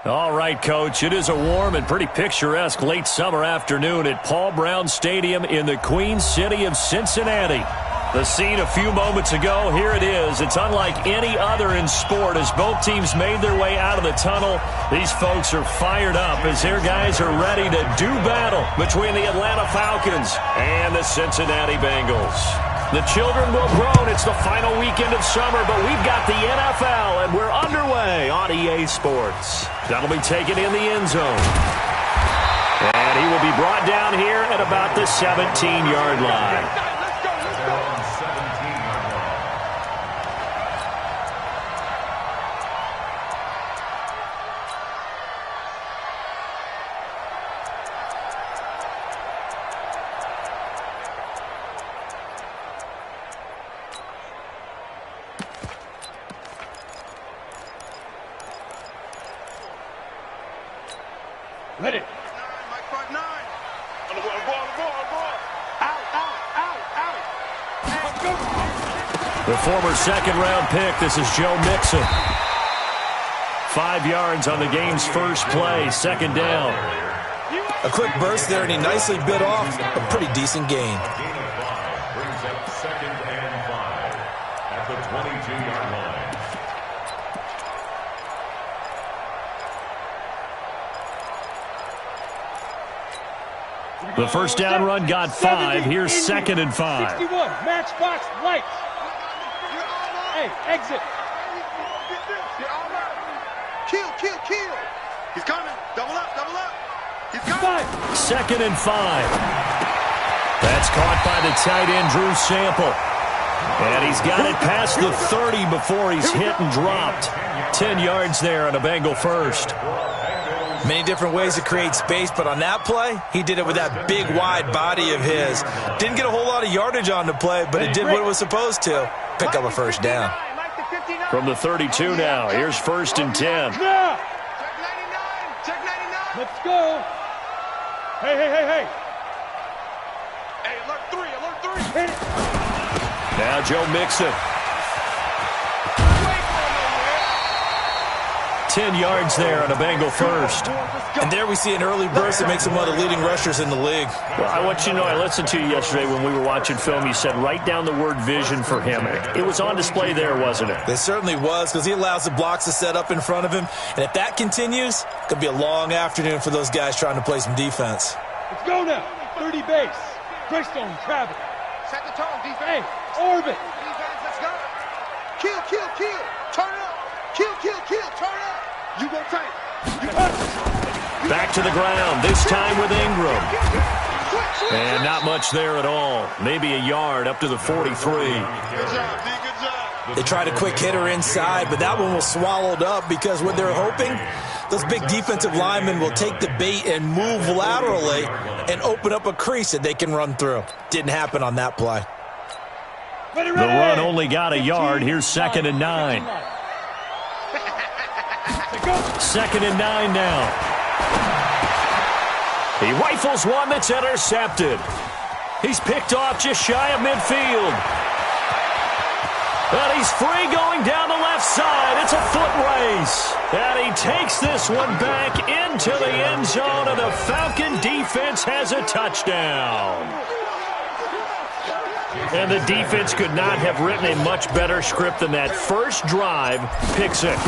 All right, Coach, it is a warm and pretty picturesque late summer afternoon at Paul Brown Stadium in the Queen City of Cincinnati. The scene a few moments ago, here it is. It's unlike any other in sport as both teams made their way out of the tunnel. These folks are fired up as their guys are ready to do battle between the Atlanta Falcons and the Cincinnati Bengals. The children will groan. It's the final weekend of summer, but we've got the NFL, and we're underway on EA Sports. That'll be taken in the end zone. And he will be brought down here at about the 17-yard line. Ready. Mike front 9. On the ball. Out. The former second-round pick, this is Joe Mixon. 5 yards on the game's first play, second down. A quick burst there, and he nicely bit off a pretty decent gain. Brings up 2nd and 5 at the 22-yard line. The first down run got 5. Here's 2nd and 5. 61, matchbox lights. Hey, exit. Kill. He's coming. Double up. He's coming. 2nd and 5. That's caught by the tight end, Drew Sample. And he's got it past the 30 before he's hit and dropped. 10 yards there on a Bengal first. Many different ways to create space, but on that play, he did it with that big, wide body of his. Didn't get a whole lot of yardage on the play, but it did what it was supposed to. Pick up a first down. From the 32 now, here's 1st and 10. Check 99. Let's go. Hey. Hey, alert 3. Hit it. Now Joe Mixon. 10 yards there on a Bengal first. And there we see an early burst that makes him one of the leading rushers in the league. Well, I want you to know, I listened to you yesterday when we were watching film. You said write down the word vision for him. It was on display there, wasn't it? It certainly was, because he allows the blocks to set up in front of him. And if that continues, it could be a long afternoon for those guys trying to play some defense. Let's go now. 30 base. Greystone, travel. Set the tone, defense. Hey, orbit. Defense, let's go. Kill. Turn it up. Kill. Turn it up. You go tight. Back to the ground, this time with Ingram. And not much there at all. Maybe a yard up to the 43. Good job, D. Good job. They tried a quick hitter inside, but that one was swallowed up because what they're hoping, those big defensive linemen will take the bait and move laterally and open up a crease that they can run through. Didn't happen on that play. Ready. The run only got a yard. Here's 2nd and 9. 2nd and 9 now. He rifles one that's intercepted. He's picked off just shy of midfield. And he's free going down the left side. It's a foot race. And he takes this one back into the end zone, and the Falcon defense has a touchdown. And the defense could not have written a much better script than that first drive, pick 6.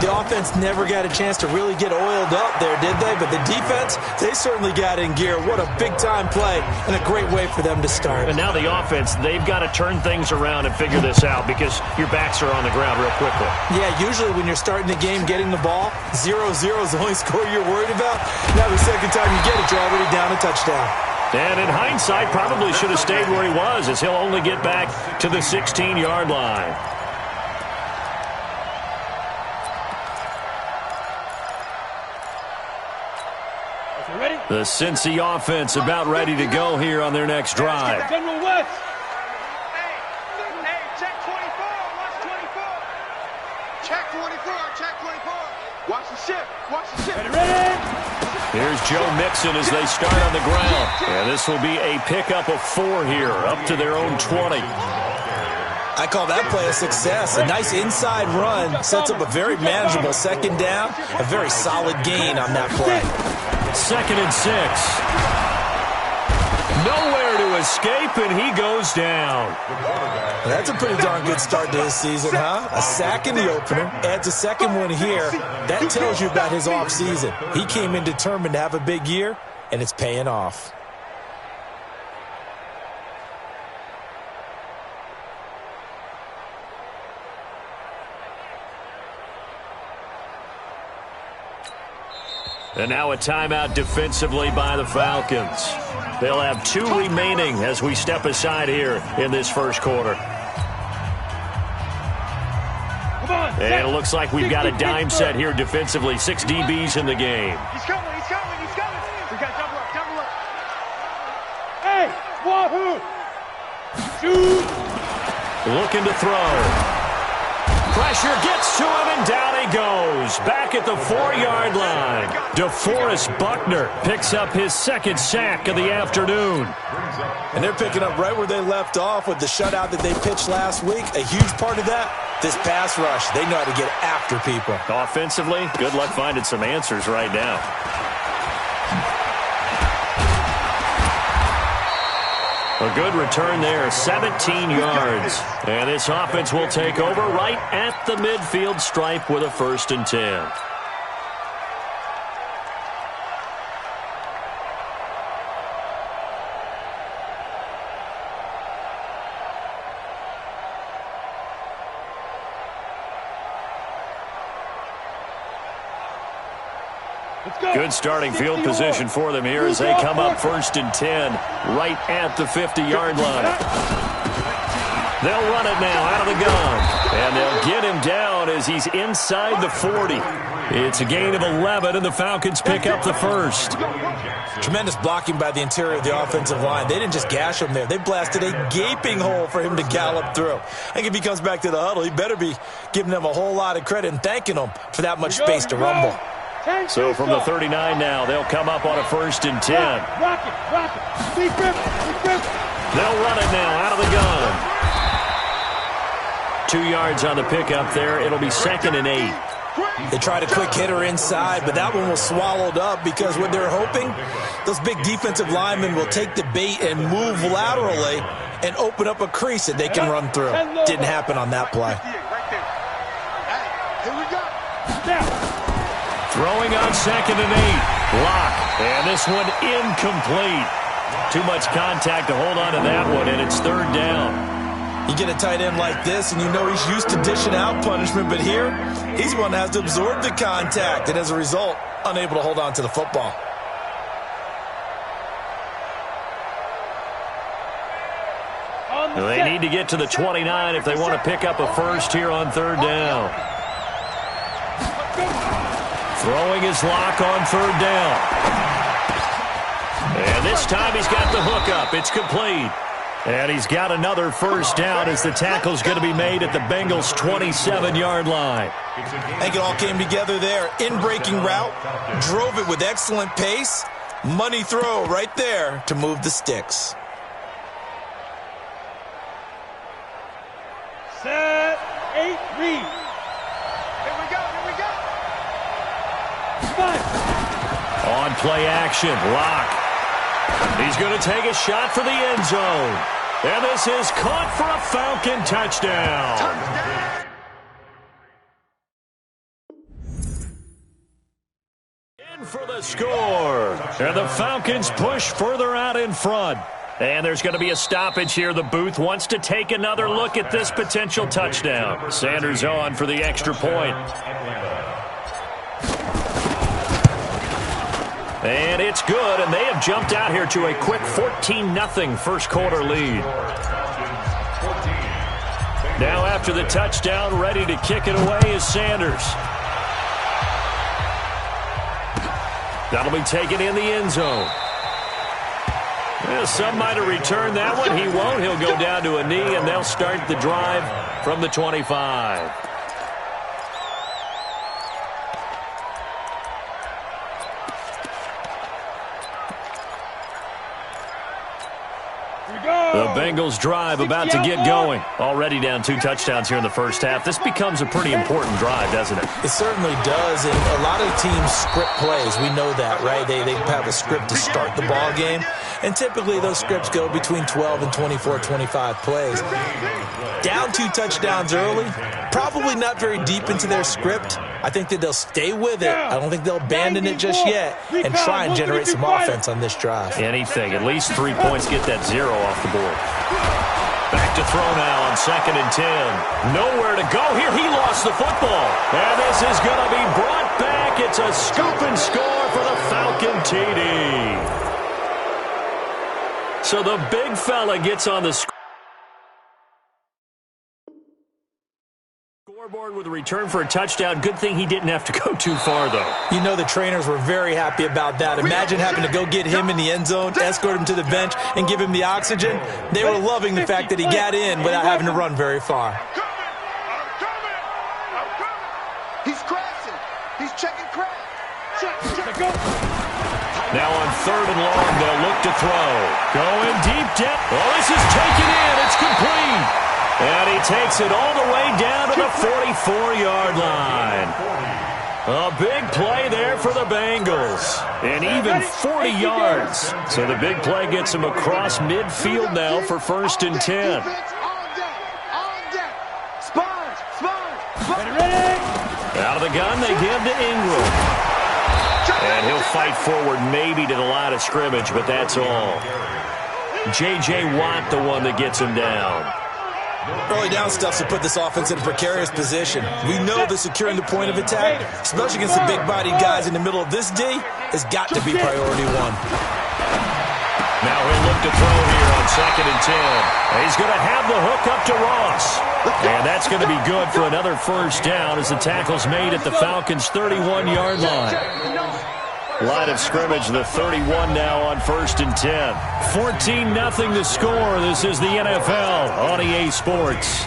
The offense never got a chance to really get oiled up there, did they? But the defense, they certainly got in gear. What a big-time play and a great way for them to start. And now the offense, they've got to turn things around and figure this out because your backs are on the ground real quickly. Yeah, usually when you're starting the game getting the ball, 0-0 is the only score you're worried about. Now the second time you get it, you're already down a touchdown. And in hindsight, probably should have stayed where he was as he'll only get back to the 16-yard line. Ready? The Cincy offense about ready to go here on their next drive. General West. Hey, check 24. Watch 24. Check 24. Watch the shift. Ready. Here's Joe Mixon as they start on the ground. And this will be a pickup of 4 here, up to their own 20. I call that play a success. A nice inside run sets up a very manageable second down. A very solid gain on that play. 2nd and 6. Nowhere to escape, and he goes down. That's a pretty darn good start to his season, huh? A sack in the opener, adds a second one here. That tells you about his offseason. He came in determined to have a big year, and it's paying off. And now a timeout defensively by the Falcons. They'll have 2 remaining as we step aside here in this first quarter. And it looks like we've got a dime set here defensively. 6 DBs in the game. He's coming. We got double up. Hey, wahoo! Shoot! Looking to throw. Pressure gets to him, and down he goes. Back at the 4-yard line. DeForest Buckner picks up his 2nd sack of the afternoon. And they're picking up right where they left off with the shutout that they pitched last week. A huge part of that, this pass rush. They know how to get after people. Offensively, good luck finding some answers right now. A good return there, 17 yards. And this offense will take over right at the midfield stripe with a 1st and 10. Good starting field position for them here as they come up 1st and 10 right at the 50-yard line. They'll run it now out of the gun, and they'll get him down as he's inside the 40. It's a gain of 11, and the Falcons pick up the 1st. Tremendous blocking by the interior of the offensive line. They didn't just gash him there. They blasted a gaping hole for him to gallop through. I think if he comes back to the huddle, he better be giving them a whole lot of credit and thanking them for that much space to rumble. So from the 39 now, they'll come up on a 1st and 10. Rock it. Big grip. They'll run it now out of the gun. 2 yards on the pickup there. It'll be 2nd and 8. They tried a quick hitter inside, but that one was swallowed up because what they're hoping, those big defensive linemen will take the bait and move laterally and open up a crease that they can run through. Didn't happen on that play. Here we go. Throwing on 2nd and 8. Lock. And this one incomplete. Too much contact to hold on to that one, and it's 3rd down. You get a tight end like this, and you know he's used to dishing out punishment, but here, he's the one that has to absorb the contact, and as a result, unable to hold on to the football. They need to get to the 29 if they want to pick up a 1st here on 3rd down. Throwing his lock on 3rd down. And this time he's got the hook up. It's complete. And he's got another 1st down as the tackle's going to be made at the Bengals' 27-yard line. I think it all came together there. In-breaking route, drove it with excellent pace. Money throw right there to move the sticks. Set, 8, read. Here we go. On play action, Lock. He's going to take a shot for the end zone. And this is caught for a Falcon touchdown. In for the score. And the Falcons push further out in front. And there's going to be a stoppage here. The booth wants to take another look at this potential touchdown. Sanders on for the extra point. And it's good, and they have jumped out here to a quick 14-0 first quarter lead. Now after the touchdown, ready to kick it away is Sanders. That'll be taken in the end zone. Well, some might have returned that one. He won't. He'll go down to a knee, and they'll start the drive from the 25. The Bengals drive about to get going. Already down 2 touchdowns here in the first half. This becomes a pretty important drive, doesn't it? It certainly does, and a lot of teams script plays. We know that, right? They have a script to start the ball game, and typically those scripts go between 12 and 24, 25 plays. Down 2 touchdowns early, probably not very deep into their script. I think that they'll stay with it. I don't think they'll abandon it just yet and try and generate some offense on this drive. Anything. At least 3 points, get that 0 off the board. Back to throw now on 2nd and 10. Nowhere to go here. He lost the football. And this is going to be brought back. It's a scoop and score for the Falcon TD. So the big fella gets on the scoreboard with a return for a touchdown. Good thing he didn't have to go too far, though. You know the trainers were very happy about that. Imagine having to go get him in the end zone, escort him to the bench, and give him the oxygen. They were loving the fact that he got in without having to run very far. I'm coming. He's crashing. He's checking crash. Check. Now on 3rd and long, they'll look to throw. Going deep depth. Oh, this is taken in. It's complete. And he takes it all the way down to the 44-yard line. A big play there for the Bengals. And even 40 yards. So the big play gets him across midfield now for 1st and 10. Out of the gun, they give to Ingram. And he'll fight forward maybe to the line of scrimmage, but that's all. J.J. Watt, the one that gets him down. Early down stuff to put this offense in a precarious position. We know that securing the point of attack, especially against the big-bodied guys in the middle of this D, has got to be priority 1. Now he'll look to throw here on 2nd and 10. He's going to have the hook up to Ross. And that's going to be good for another first down as the tackle's made at the Falcons' 31-yard line. Line of scrimmage, the 31 now on 1st and 10. 14-0 the score. This is the NFL on EA Sports.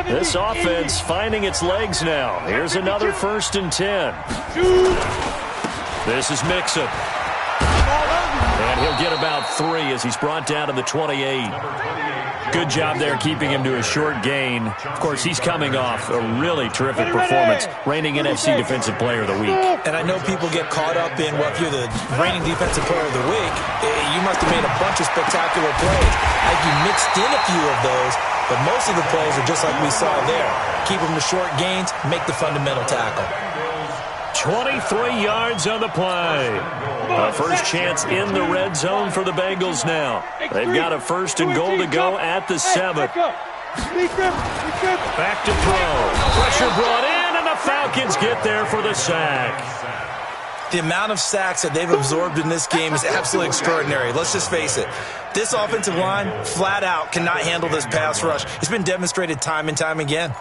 This offense finding its legs now. Here's another 1st and 10. This is Mixon. And he'll get about 3 as he's brought down to the 28. Good job there keeping him to a short gain. Of course, he's coming off a really terrific performance, reigning NFC Defensive Player of the Week. And I know people get caught up in, well, if you're the reigning Defensive Player of the Week, you must have made a bunch of spectacular plays. I think you mixed in a few of those, but most of the plays are just like we saw there. Keep them to short gains, make the fundamental tackle. 23 yards on the play. A first chance in the red zone for the Bengals now. They've got a 1st and goal to go at the 7th. Back to throw. Pressure brought in, and the Falcons get there for the sack. The amount of sacks that they've absorbed in this game is absolutely extraordinary. Let's just face it. This offensive line, flat out, cannot handle this pass rush. It's been demonstrated time and time again.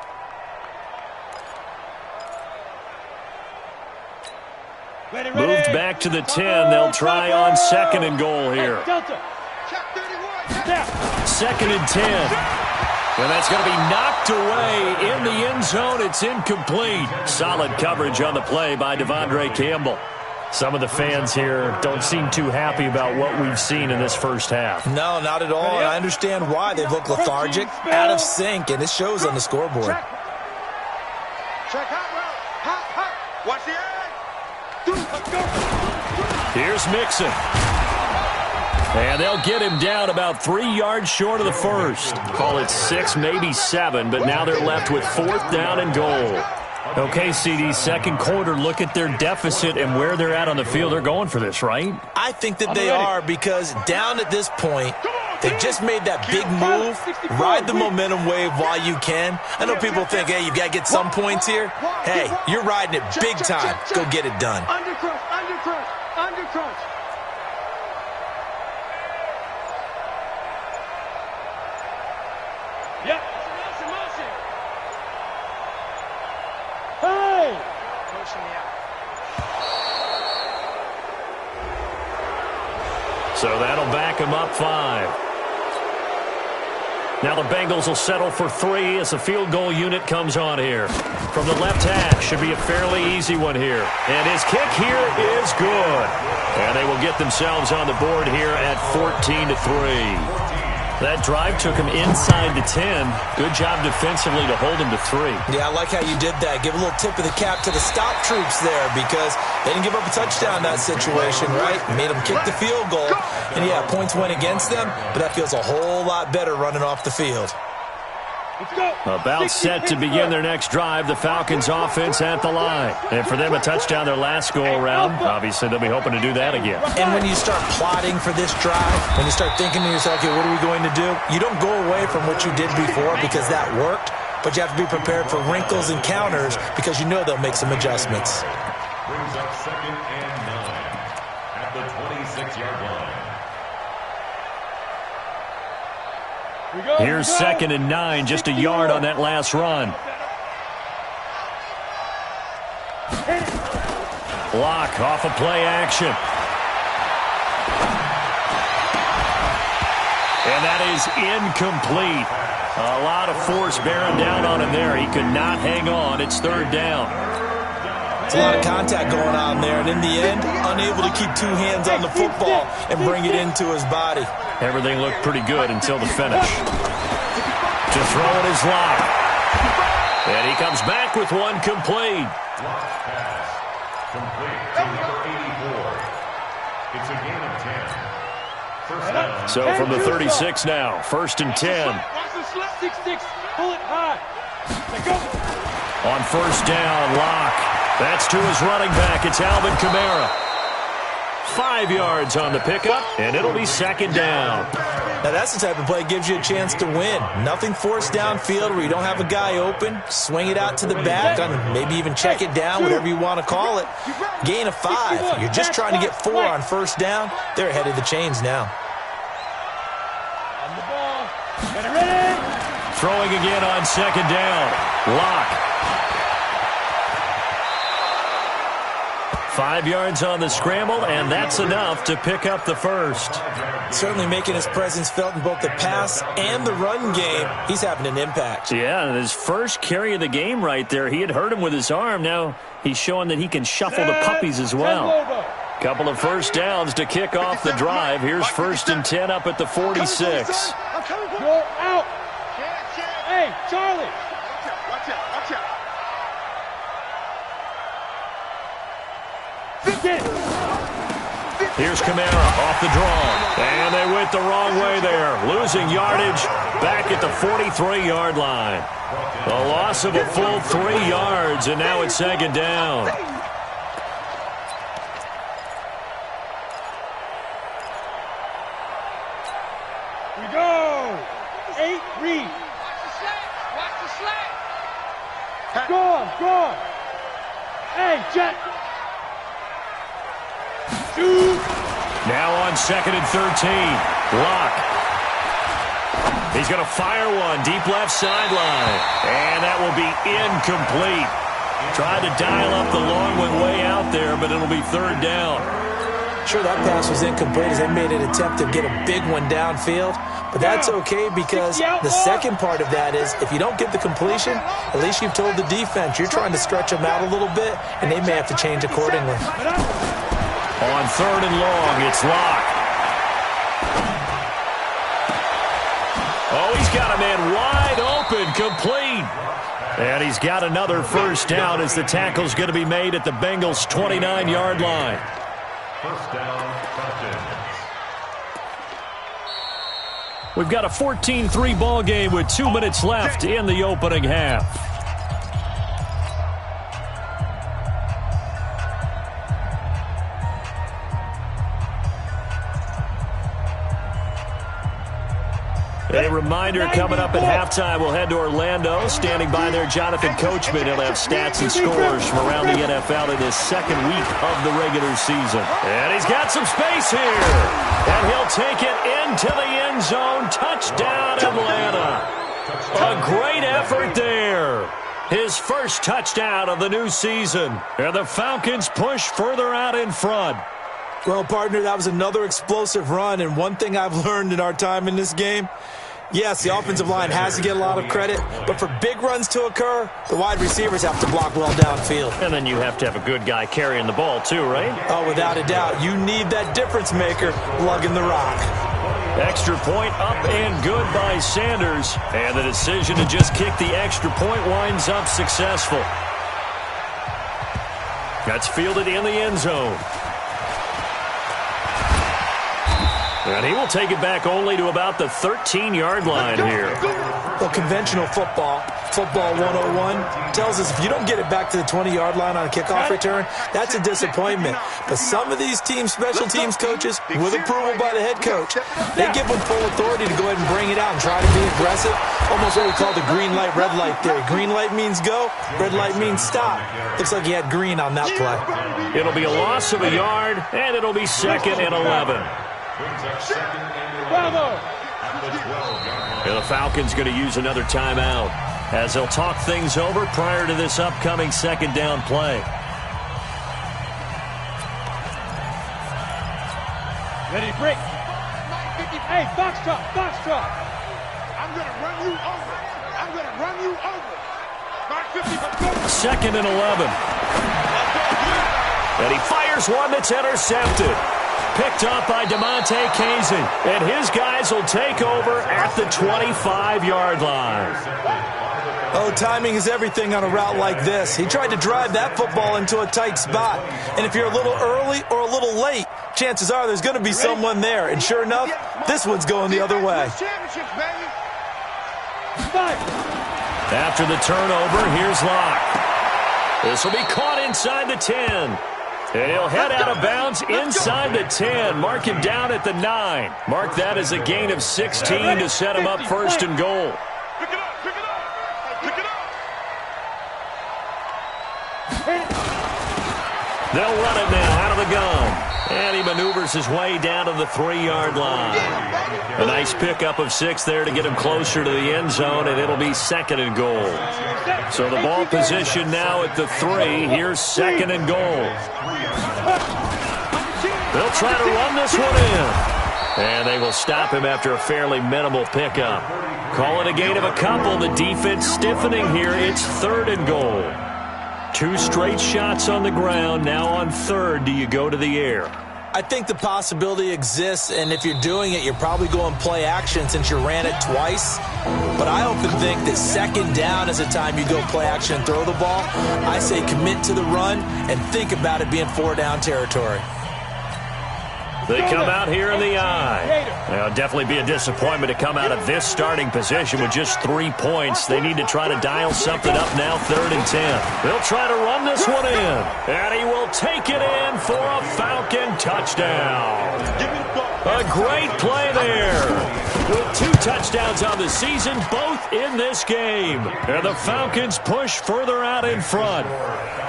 Moved back to the 10. They'll try on 2nd and goal here. 2nd and 10. And that's going to be knocked away in the end zone. It's incomplete. Solid coverage on the play by Devondre Campbell. Some of the fans here don't seem too happy about what we've seen in this first half. No, not at all. And I understand why. They've looked lethargic, out of sync, and it shows on the scoreboard. Check hot. Watch the edge. Here's Mixon. And they'll get him down about 3 yards short of the first. Call it 6, maybe 7, but now they're left with 4th down and goal. Okay, CD, second quarter, look at their deficit and where they're at on the field. They're going for this, right? I think that they are, because down at this point, they've just made that big move. Ride the momentum wave while you can. I know people think, hey, you got to get some points here. Hey, you're riding it big time. Go get it done. Undercrush. Yep. Hey! So that'll back him up 5. Now the Bengals will settle for 3 as the field goal unit comes on here. From the left hash, should be a fairly easy one here. And his kick here is good. And they will get themselves on the board here at 14-3. That drive took him inside the 10. Good job defensively to hold him to 3. Yeah, I like how you did that. Give a little tip of the cap to the stop troops there because they didn't give up a touchdown in that situation, right? Made them kick the field goal. And, yeah, points went against them, but that feels a whole lot better running off the field. About set to begin their next drive, the Falcons offense at the line. And for them, a touchdown their last go-around. Obviously, they'll be hoping to do that again. And when you start plotting for this drive, when you start thinking to yourself, okay, what are we going to do? You don't go away from what you did before because that worked, but you have to be prepared for wrinkles and counters because you know they'll make some adjustments. Brings up 2nd and 9 at the 26-yard line. Here's 2nd and 9, just a yard on that last run. Block off of play action. And that is incomplete. A lot of force bearing down on him there. He could not hang on. It's 3rd down. It's a lot of contact going on there, and in the end, unable to keep 2 hands on the football and bring it into his body. Everything looked pretty good until the finish. To throw it is Locke. And he comes back with one complete. Locke pass. Complete to number 84. It's a gain of 10. First down. So from the 36 now, 1st and 10. Watch the slip. 6-6. Pull it high. Let go. On 1st down, Locke. That's to his running back. It's Alvin Kamara. 5 yards on the pickup, and it'll be 2nd down. Now, that's the type of play that gives you a chance to win. Nothing forced downfield where you don't have a guy open. Swing it out to the back, and maybe even check it down, whatever you want to call it. Gain of 5. You're just trying to get 4 on 1st down. They're ahead of the chains now. On the ball. Get ready. Throwing again on 2nd down. Locke. 5 yards on the scramble, and that's enough to pick up the 1st. Certainly making his presence felt in both the pass and the run game. He's having an impact. Yeah, and his first carry of the game right there, he had hurt him with his arm. Now he's showing that he can shuffle the puppies as well. Couple of 1st downs to kick off the drive. Here's 1st and 10 up at the 46. Go out. Hey, Charlie. Watch out. Here's Kamara off the draw. And they went the wrong way there. Losing yardage back at the 43-yard line. A loss of a full 3 yards, and now it's 2nd down. We go. 8 read. Watch the slide. Go on. Hey, Jet. Shoot. Now on 2nd and 13. Locke. He's going to fire one deep left sideline. And that will be incomplete. Tried to dial up the long one way out there, but it'll be 3rd down. Sure, that pass was incomplete as they made an attempt to get a big one downfield. But that's okay because the second part of that is if you don't get the completion, at least you've told the defense you're trying to stretch them out a little bit, and they may have to change accordingly. On 3rd and long, it's Locke. Oh, he's got a man wide open, complete. And he's got another 1st down as the tackle's going to be made at the Bengals' 29-yard line. 1st down, Falcons. We've got a 14-3 ball game with 2 minutes left in the opening half. A reminder coming up at halftime, we'll head to Orlando. Standing by there, Jonathan Coachman. He'll have stats and scores from around the NFL in his 2nd week of the regular season. And he's got some space here. And he'll take it into the end zone. Touchdown, Atlanta. A great effort there. His first touchdown of the new season. And the Falcons push further out in front. Well, partner, that was another explosive run, and one thing I've learned in our time in this game, Yes, the offensive line has to get a lot of credit, but for big runs to occur, the wide receivers have to block well downfield. And then you have to have a good guy carrying the ball too, right? Oh, without a doubt. You need that difference maker lugging the rock. Extra point up and good by Sanders. And the decision to just kick the extra point winds up successful. That's fielded in the end zone. And he will take it back only to about the 13-yard line here. Well, conventional football 101, tells us if you don't get it back to the 20-yard line on a kickoff return, that's a disappointment. But some of these teams, special teams coaches, with approval by the head coach, they give them full authority to go ahead and bring it out and try to be aggressive. Almost what we call the green light, red light theory. Green light means go, red light means stop. Looks like he had green on that play. It'll be a loss of a yard, and it'll be 2nd and 11. Bravo! And the Falcons going to use another timeout as they'll talk things over prior to this upcoming second down play. Ready to break. Hey, foxtrot, foxtrot. I'm going to run you over. I'm going to run you over. Mark 50, but go. 2nd and 11. And he fires one that's intercepted. Picked up by DeMonte Kazin. And his guys will take over at the 25-yard line. Oh, timing is everything on a route like this. He tried to drive that football into a tight spot. And if you're a little early or a little late, chances are there's going to be someone there. And sure enough, this one's going the other way. After the turnover, here's Locke. This will be caught inside the 10. And he'll head out of bounds inside the 10. Mark him down at the 9. Mark that as a gain of 16 to set him up 1st and goal. Pick it up, pick it up, pick it up. They'll run it now out of the gun. And he maneuvers his way down to the 3-yard line. A nice pickup of 6 there to get him closer to the end zone, and it'll be 2nd and goal. So the ball position now at the 3. Here's 2nd and goal. They'll try to run this one in. And they will stop him after a fairly minimal pickup. Call it a gain of a couple. The defense stiffening here. It's 3rd and goal. 2 straight shots on the ground. Now on 3rd, do you go to the air? I think the possibility exists, and if you're doing it, you're probably going play action since you ran it twice. But I often think that 2nd down is the time you go play action and throw the ball. I say commit to the run and think about it being 4-down territory. They come out here in the eye. It'll definitely be a disappointment to come out of this starting position with just 3 points. They need to try to dial something up now, 3rd and 10. They'll try to run this one in. And he will take it in for a Falcon touchdown. A great play there. With 2 touchdowns on the season, both in this game. And the Falcons push further out in front.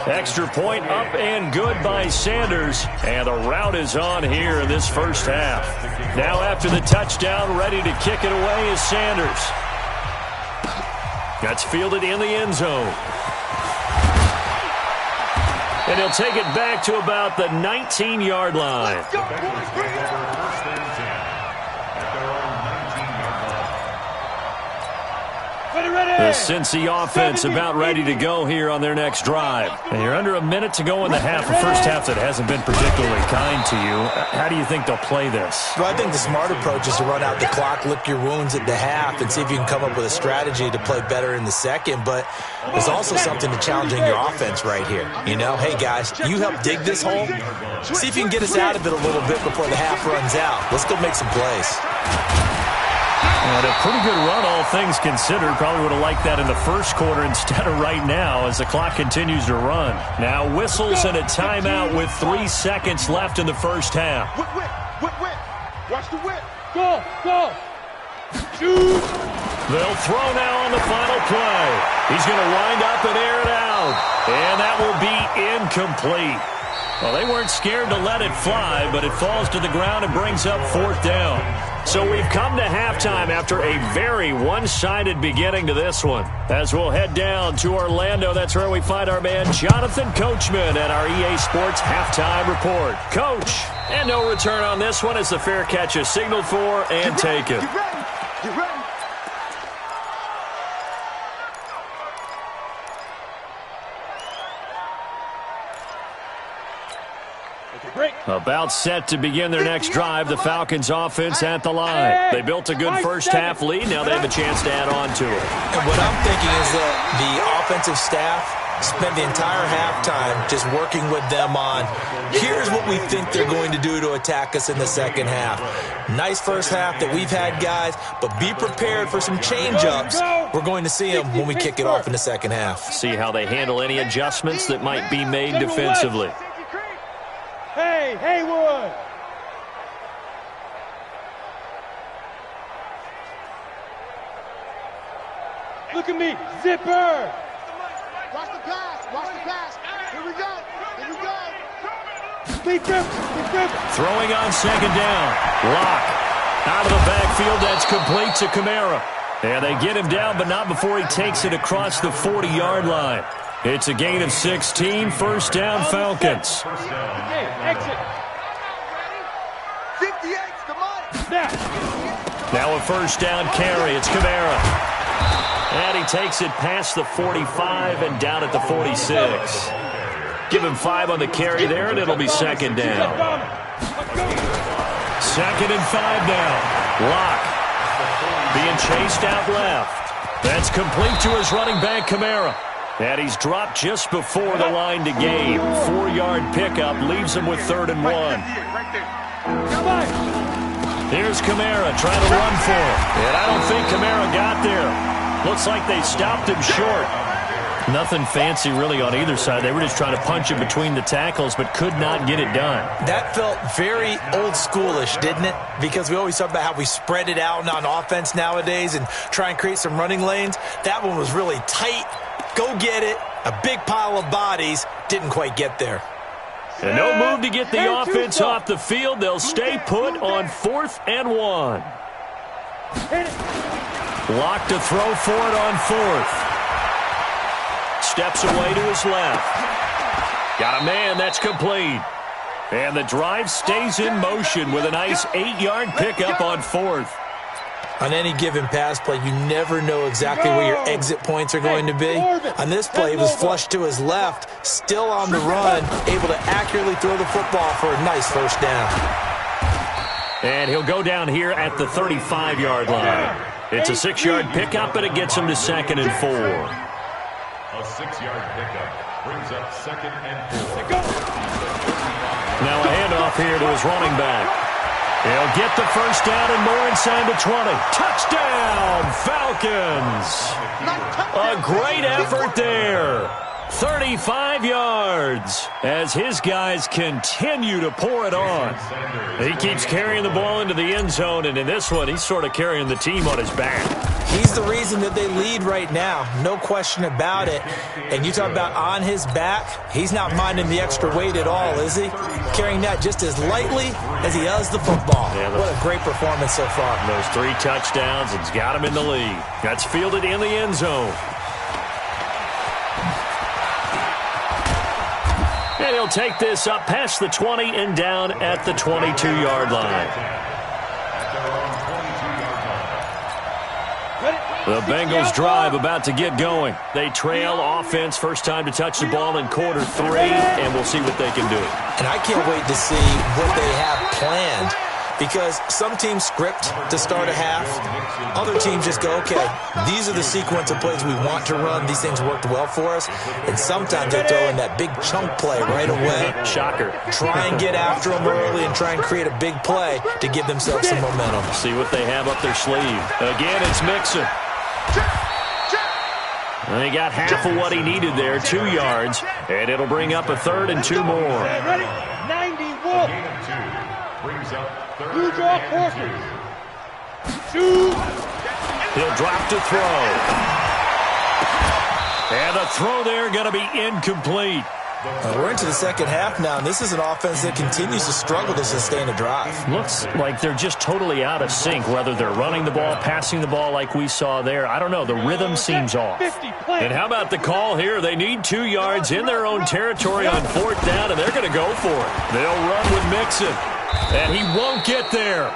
Extra point up and good by Sanders. And the route is on here in this first half. Now after the touchdown, ready to kick it away is Sanders. That's fielded in the end zone. And he'll take it back to about the 19-yard line. The Cincy offense about ready to go here on their next drive. And you're under a minute to go in the half. The first half that hasn't been particularly kind to you. How do you think they'll play this? Well, I think the smart approach is to run out the clock, lick your wounds at the half, and see if you can come up with a strategy to play better in the second. But there's also something to challenging your offense right here. You know, hey, guys, you help dig this hole. See if you can get us out of it a little bit before the half runs out. Let's go make some plays. And a pretty good run, all things considered. Probably would have liked that in the first quarter instead of right now as the clock continues to run. Now whistles and a timeout with 3 seconds left in the first half. Whip. Watch the whip. Go. Shoot. They'll throw now on the final play. He's going to wind up and air it out. And that will be incomplete. Well, they weren't scared to let it fly, but it falls to the ground and brings up 4th down. So we've come to halftime after a very one-sided beginning to this one. As we'll head down to Orlando, that's where we find our man Jonathan Coachman at our EA Sports Halftime Report. Coach, and no return on this one as the fair catch is signaled for and taken. You ready? About set to begin their next drive, the Falcons offense at the line. They built a good first half lead. Now they have a chance to add on to it. And what I'm thinking is that the offensive staff spent the entire halftime just working with them on, here's what we think they're going to do to attack us in the second half. Nice first half that we've had, guys, but be prepared for some change-ups. We're going to see them when we kick it off in the second half. See how they handle any adjustments that might be made defensively. Hey, Haywood! Look at me, zipper! Watch the pass. Watch the pass. Here we go. Here we go. Keep grip. Throwing on second down. Lock. Out of the backfield, that's complete to Kamara. And they get him down, but not before he takes it across the 40-yard line. It's a gain of 16, first down Falcons. Okay, exit. 58's the money. Now a first down carry, it's Kamara. And he takes it past the 45 and down at the 46. Give him 5 on the carry there, and it'll be second down. Second and 5 now. Lock. Being chased out left. That's complete to his running back, Kamara. And he's dropped just before the line to gain. 4-yard pickup leaves him with 3rd and 1. Here's Kamara trying to run for him. And I don't think Kamara got there. Looks like they stopped him short. Nothing fancy really on either side. They were just trying to punch him between the tackles, but could not get it done. That felt very old schoolish, didn't it? Because we always talk about how we spread it out on offense nowadays and try and create some running lanes. That one was really tight. Go get it. A big pile of bodies. Didn't quite get there. And no move to get the offense off the field. They'll stay put on 4th and 1. Lock to throw for it on 4th. Steps away to his left. Got a man, that's complete. And the drive stays in motion with a nice 8-yard pickup on 4th. On any given pass play, you never know exactly where your exit points are going to be. On this play, he was flushed to his left, still on the run, able to accurately throw the football for a nice first down. And he'll go down here at the 35-yard line. It's a 6-yard pickup, but it gets him to 2nd and 4. A 6-yard pickup brings up 2nd and 4. Now a handoff here to his running back. He'll get the first down and more inside the 20. Touchdown, Falcons! A great effort there. 35 yards as his guys continue to pour it on. He keeps carrying the ball into the end zone, and in this one, he's sort of carrying the team on his back. He's the reason that they lead right now, no question about it. And you talk about on his back, he's not minding the extra weight at all, is he? Carrying that just as lightly as he does the football. Yeah, what a great performance so far. Those 3 touchdowns, it's got him in the lead. That's fielded in the end zone. And he'll take this up past the 20 and down at the 22-yard line. The Bengals drive about to get going. They trail offense, first time to touch the ball in quarter 3, and we'll see what they can do. And I can't wait to see what they have planned, because some teams script to start a half. Other teams just go, okay, these are the sequence of plays we want to run. These things worked well for us. And sometimes they throw in that big chunk play right away. Shocker. Try and get after them early and try and create a big play to give themselves some momentum. See what they have up their sleeve. Again, it's Mixon. And he got half of what he needed there, 2 yards, and it'll bring up a 3rd and 2 more. Ready? 90 Wolf. Brings up 3rd You draw and 2. 2. He'll drop to throw. And the throw there going to be incomplete. We're into the second half now, and this is an offense that continues to struggle to sustain a drive. Looks like they're just totally out of sync, whether they're running the ball, passing the ball like we saw there. I don't know. The rhythm seems off. And how about the call here? They need 2 yards in their own territory on 4th down, and they're going to go for it. They'll run with Mixon, and he won't get there.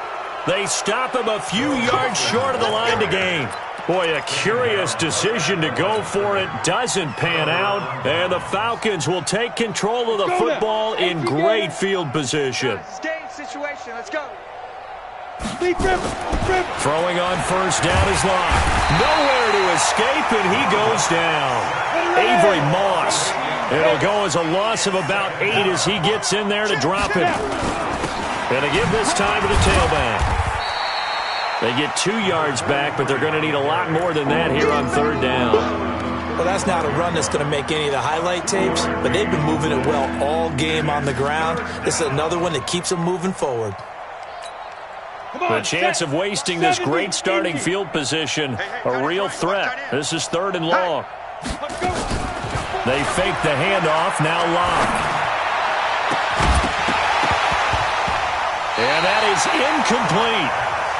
They stop him a few yards short of the line to gain. Boy, a curious decision to go for it. Doesn't pan out. And the Falcons will take control of the football in great field position. Game situation. Let's go. Throwing on first down is Locke. Nowhere to escape, and he goes down. Avery Moss. It'll go as a loss of about 8 as he gets in there to drop him. And they give this time to the tailback. They get 2 yards back, but they're going to need a lot more than that here on third down. Well, that's not a run that's going to make any of the highlight tapes, but they've been moving it well all game on the ground. This is another one that keeps them moving forward. The chance of wasting this great starting field position, a real threat. This is third and long. They fake the handoff, now Locke. And that is incomplete.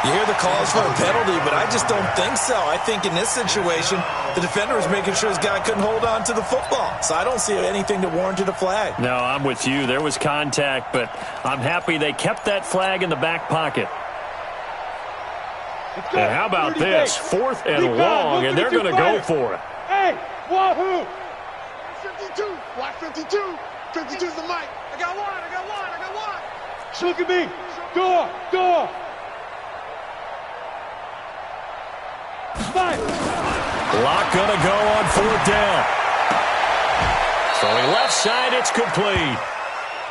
You hear the calls for a penalty, but I just don't think so. I think in this situation, the defender was making sure his guy couldn't hold on to the football. So I don't see anything that warranted a flag. No, I'm with you. There was contact, but I'm happy they kept that flag in the back pocket. And how about this? 4th and long, and they're going to go for it. Hey, wahoo! 52. Watch 52. 52 is the mic. I got one. Look at me. Door. Locke gonna go on 4th down. Throwing left side, it's complete.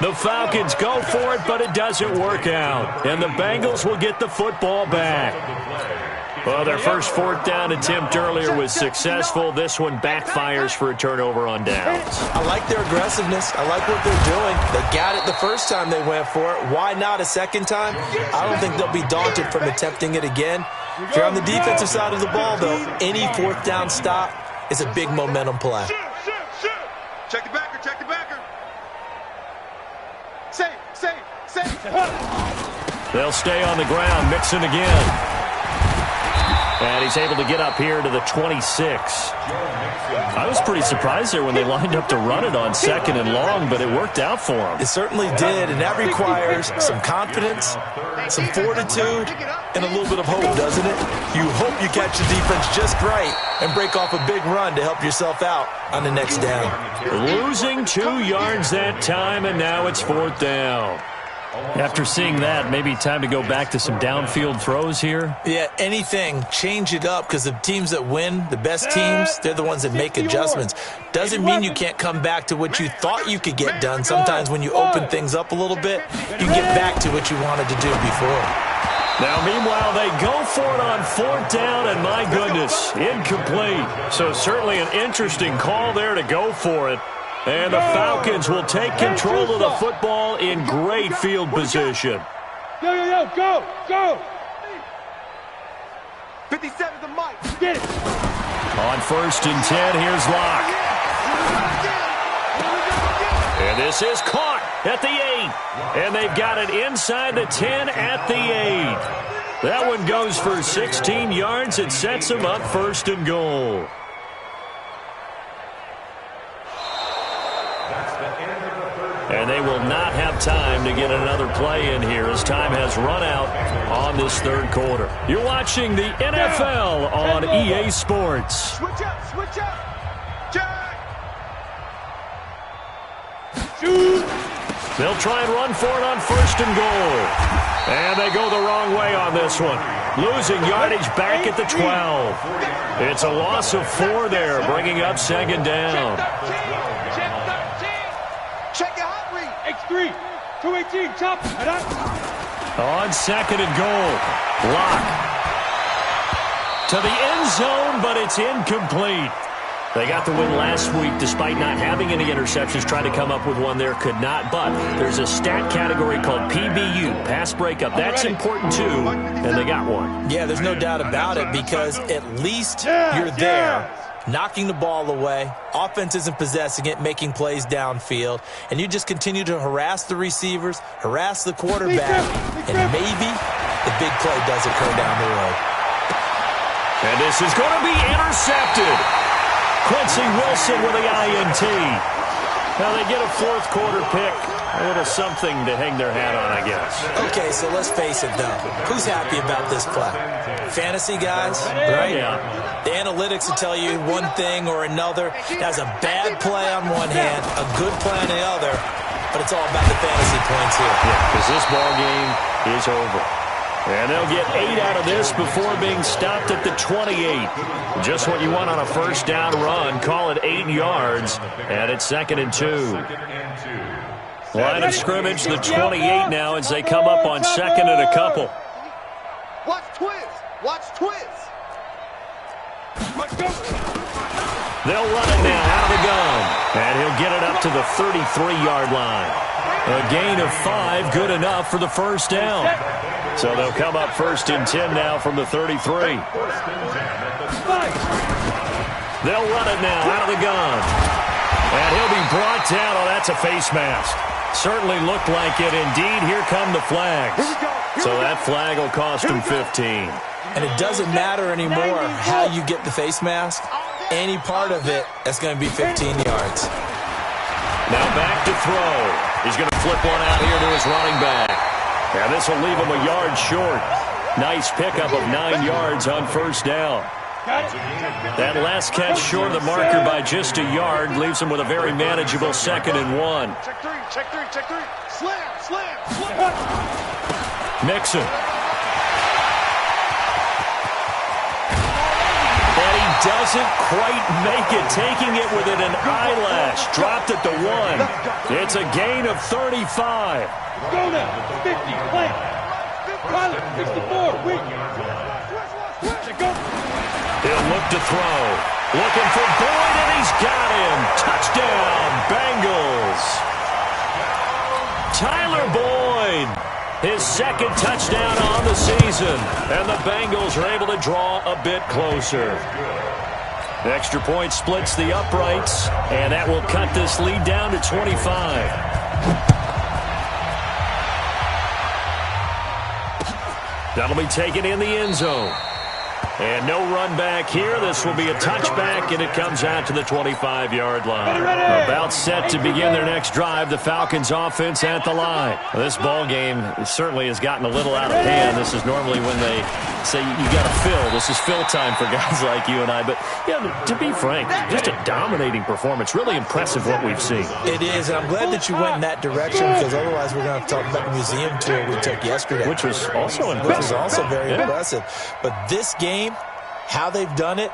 The Falcons go for it, but it doesn't work out. And the Bengals will get the football back. Well, their first 4th down attempt earlier was successful. This one backfires for a turnover on downs. I like their aggressiveness. I like what they're doing. They got it the first time they went for it. Why not a second time? I don't think they'll be daunted from attempting it again. If you're on the defensive side of the ball, though, any 4th down stop is a big momentum play. Check the backer. Safe. They'll stay on the ground, Mixon again. And he's able to get up here to the 26. I was pretty surprised there when they lined up to run it on 2nd and long, but it worked out for them. It certainly did, and that requires some confidence, some fortitude, and a little bit of hope, doesn't it? You hope you catch the defense just right and break off a big run to help yourself out on the next down. Losing 2 yards that time, and now it's 4th down. After seeing that, maybe time to go back to some downfield throws here? Yeah, anything. Change it up, because the teams that win, the best teams, they're the ones that make adjustments. Doesn't mean you can't come back to what you thought you could get done. Sometimes when you open things up a little bit, you get back to what you wanted to do before. Now, meanwhile, they go for it on 4th down, and my goodness, incomplete. So certainly an interesting call there to go for it. And the Falcons will take control of the football in great field position. Go! 57 the mic. Get it. On 1st and 10, here's Locke. And this is caught at the 8. And they've got it inside the 10 at the 8. That one goes for 16 yards. It sets them up 1st and goal. And they will not have time to get another play in here as time has run out on this 3rd quarter. You're watching the NFL on EA Sports. Switch up. Jack. Shoot. They'll try and run for it on 1st and goal. And they go the wrong way on this one. Losing yardage back at the 12. It's a loss of 4 there, bringing up 2nd down. Check your hot read. X3. 218. Chop. On 2nd and goal. Locke. To the end zone, but it's incomplete. They got the win last week despite not having any interceptions. Tried to come up with one there, could not. But there's a stat category called PBU, pass breakup. That's important too, and they got one. Yeah, there's no doubt about it, because at least you're there, knocking the ball away. Offense isn't possessing it, making plays downfield. And you just continue to harass the receivers, harass the quarterback, and maybe the big play does occur down the road. And this is going to be intercepted. Quincy Wilson with the INT. Well, they get a fourth quarter pick. A little something to hang their hat on, I guess. Okay, so let's face it, though. Who's happy about this play? Fantasy guys, right? Yeah. The analytics will tell you one thing or another. That's a bad play on one hand, a good play on the other, but it's all about the fantasy points here. Yeah, because this ball game is over. And they'll get 8 out of this before being stopped at the 28. Just what you want on a first down run. Call it 8 yards, and it's 2nd and 2. Line of scrimmage, the 28 now as they come up on 2nd and a couple. Watch Twiz. Watch Twiz. They'll run it now out of the gun. And he'll get it up to the 33-yard line. A gain of 5, good enough for the first down. So they'll come up 1st and 10 now from the 33. They'll run it now out of the gun. And he'll be brought down. Oh, that's a face mask. Certainly looked like it. Indeed, here come the flags. So that flag will cost him 15. And it doesn't matter anymore how you get the face mask. Any part of it, that's going to be 15 yards. Now back to throw. He's going to flip one out here to his running back. And this will leave him a yard short. Nice pickup of 9 yards on first down. That last catch short of the marker by just a yard leaves him with a very manageable 2nd and 1. Check three. Slam. Mixon. And he doesn't quite make it, taking it within an eyelash. Dropped at the 1. It's a gain of 35. Go now. 50. Plant. Pilot. 64. Wing. Go. He'll look to throw. Looking for Boyd, and he's got him. Touchdown, Bengals. Tyler Boyd, his 2nd touchdown on the season. And the Bengals are able to draw a bit closer. The extra point splits the uprights, and that will cut this lead down to 25. That'll be taken in the end zone. And no run back here. This will be a touchback, and it comes out to the 25-yard line. About set to begin their next drive. The Falcons offense at the line. This ball game certainly has gotten a little out of hand. This is normally when they say you got to fill. This is fill time for guys like you and I. But, to be frank, just a dominating performance. Really impressive what we've seen. It is, and I'm glad that you went in that direction because otherwise we're going to have to talk about the museum tour we took yesterday. Which was also impressive. Which was also very impressive. But this game, how they've done it,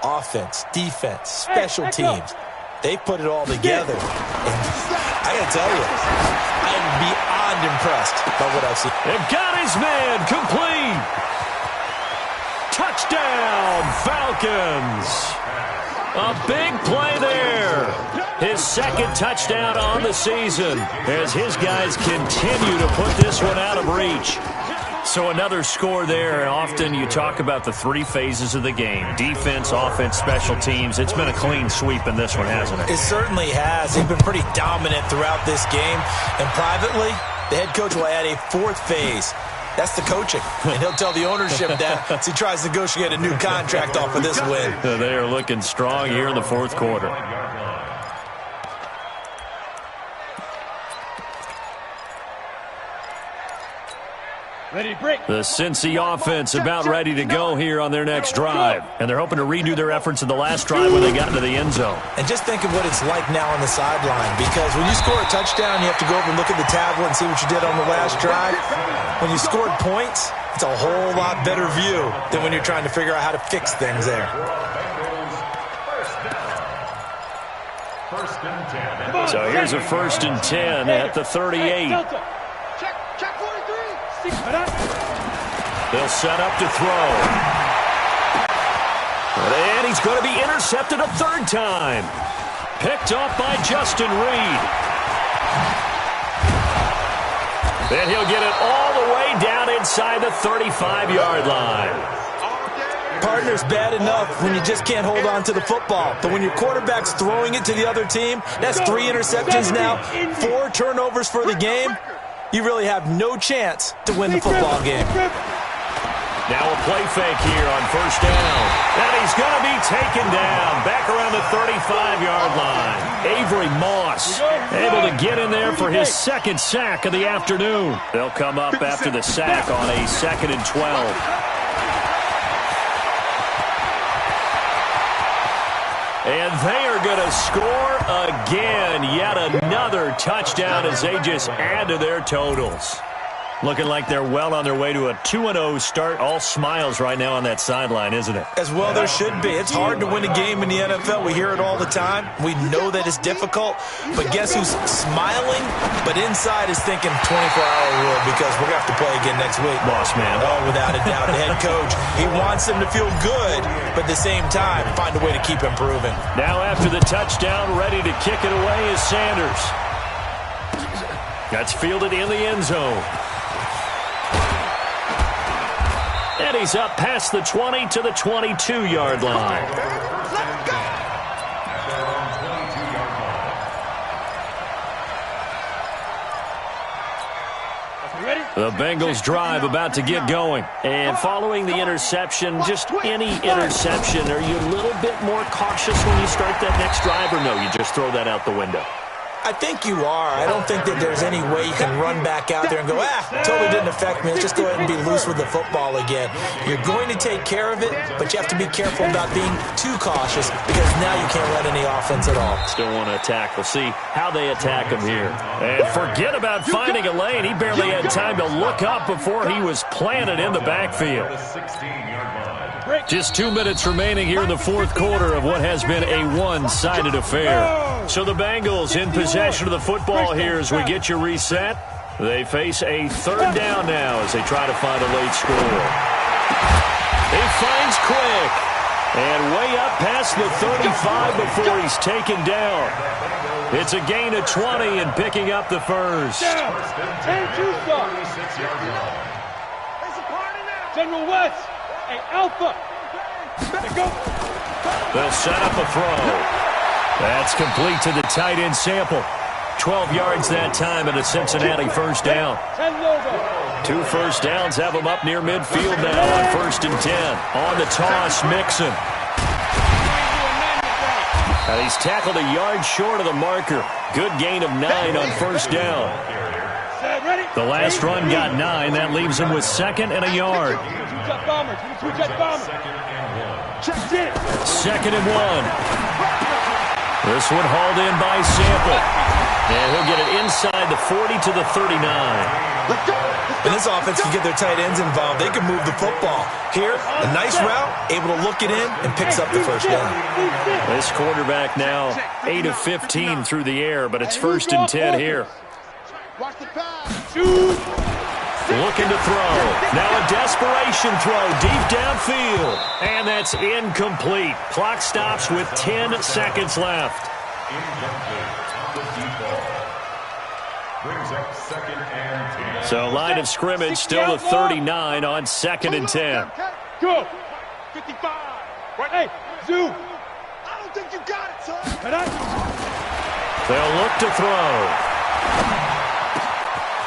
offense, defense, special teams, they've put it all together. And I got to tell you, I am beyond impressed by what I've seen. They've got his man complete. Touchdown, Falcons. A big play there. His 2nd touchdown on the season as his guys continue to put this one out of reach. So another score there, and often you talk about the 3 phases of the game. Defense, offense, special teams. It's been a clean sweep in this one, hasn't it? It certainly has. They've been pretty dominant throughout this game. And privately, the head coach will add a 4th phase. That's the coaching. And he'll tell the ownership that as he tries to negotiate a new contract off of this win. They are looking strong here in the 4th quarter. Ready to break. The Cincy offense about ready to go here on their next drive. And they're hoping to redo their efforts in the last drive when they got into the end zone. And just think of what it's like now on the sideline, because when you score a touchdown, you have to go over and look at the tablet and see what you did on the last drive. When you scored points, it's a whole lot better view than when you're trying to figure out how to fix things there. So here's a 1st and 10 at the 38. Check 43. They'll set up to throw. And he's going to be intercepted a 3rd time. Picked off by Justin Reed. Then he'll get it all the way down inside the 35-yard line. Partner's bad enough when you just can't hold on to the football. But when your quarterback's throwing it to the other team, that's 3 interceptions now, 4 turnovers for the game. You really have no chance to win the football game. Now a play fake here on first down. And he's going to be taken down back around the 35-yard line. Avery Moss able to get in there for his second sack of the afternoon. They'll come up after the sack on a 2nd and 12. And they are going to score again. Yet another touchdown as they just add to their totals. Looking like they're well on their way to a 2-0 start. All smiles right now on that sideline, isn't it? As well there should be. It's hard to win a game in the NFL. We hear it all the time. We know that it's difficult. But guess who's smiling? But inside is thinking 24-hour rule because we're going to have to play again next week. Boss man. Oh, without a doubt. The head coach, he wants them to feel good, but at the same time, find a way to keep improving. Now after the touchdown, ready to kick it away is Sanders. That's fielded in the end zone. And he's up past the 20 to the 22-yard line. The Bengals drive about to get going. And following the interception, just any interception, are you a little bit more cautious when you start that next drive, or no, you just throw that out the window? I think you are. I don't think that there's any way you can run back out there and go, totally didn't affect me. Let's just go ahead and be loose with the football again. You're going to take care of it, but you have to be careful about being too cautious because now you can't let any offense at all. Still want to attack. We'll see how they attack him here. And forget about finding a lane. He barely had time to look up before he was planted in the backfield. Just 2 minutes remaining here in the fourth quarter of what has been a one-sided affair. So the Bengals in possession of the football here as we get you reset. They face a third down now as they try to find a late score. He finds Quick. And way up past the 35 before he's taken down. It's a gain of 20 and picking up the first. General West. Hey, Alpha. They'll set up a throw. That's complete to the tight end Sample. 12 yards that time and a Cincinnati first down. 2 first downs have them up near midfield now on 1st and 10. On the toss, Mixon. And he's tackled a yard short of the marker. Good gain of 9 on first down. The last run got 9. That leaves him with 2nd and a yard. 2nd and 1. This one hauled in by Sample. And he'll get it inside the 40 to the 39. And this offense can get their tight ends involved. They can move the football. Here, a nice route, able to look it in, and picks up the first down. This quarterback now 8 of 15 through the air, but it's 1st and 10 here. Looking to throw. Now a desperation throw deep downfield. And that's incomplete. Clock stops with 10 seconds left. So line of scrimmage still the 39 on 2nd and 10. Go. 55. Right, hey, Zoo. I don't think you got it, son. They'll look to throw.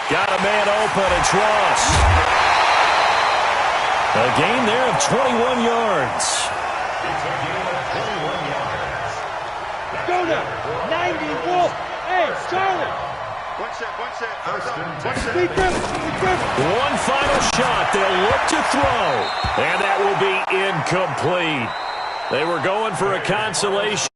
Got a man open, it's Ross. A gain there of 21 yards. Go now. 90 Wolf. Hey, Charlie. One set. One final shot. They'll look to throw. And that will be incomplete. They were going for a consolation.